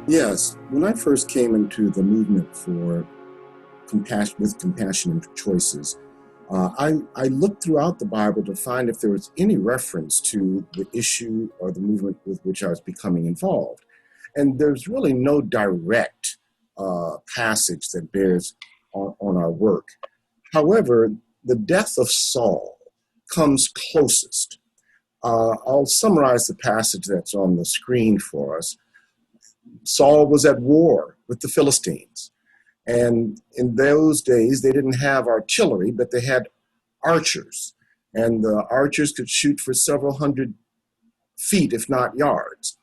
Yes, when I first came into the movement for compassion with compassion and choices, I looked throughout the Bible to find if there was any reference to the issue or the movement with which I was becoming involved. And there's really no direct passage that bears on our work. However, the death of Saul comes closest. I'll summarize the passage that's on the screen for us. Saul was at war with the Philistines. And in those days, they didn't have artillery, but they had archers. And the archers could shoot for several hundred feet, if not yards.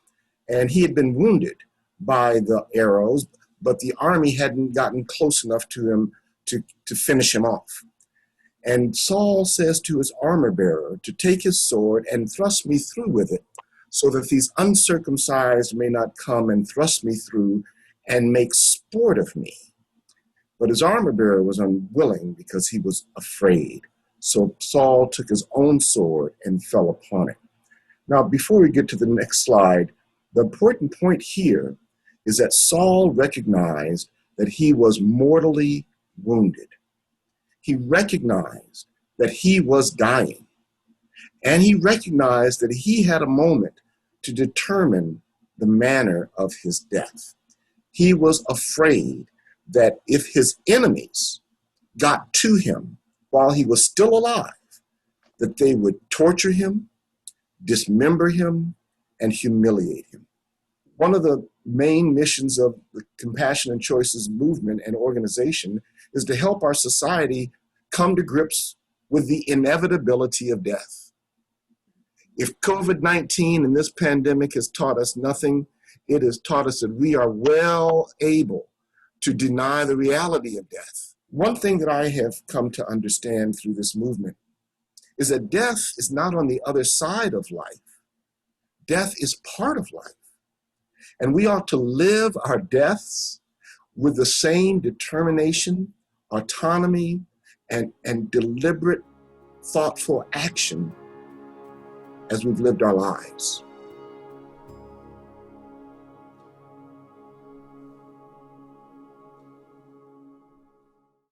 And he had been wounded by the arrows, but the army hadn't gotten close enough to him to finish him off. And Saul says to his armor bearer to take his sword and thrust me through with it, so that these uncircumcised may not come and thrust me through and make sport of me. But his armor bearer was unwilling because he was afraid. So Saul took his own sword and fell upon it. Now, before we get to the next slide, the important point here is that Saul recognized that he was mortally wounded. He recognized that he was dying. And he recognized that he had a moment to determine the manner of his death. He was afraid that if his enemies got to him while he was still alive, that they would torture him, dismember him, and humiliate him. One of the main missions of the Compassion and Choices movement and organization is to help our society come to grips with the inevitability of death. If COVID-19 and this pandemic has taught us nothing, it has taught us that we are well able to deny the reality of death. One thing that I have come to understand through this movement is that death is not on the other side of life. Death is part of life. And we ought to live our deaths with the same determination, autonomy, and deliberate, thoughtful action as we've lived our lives.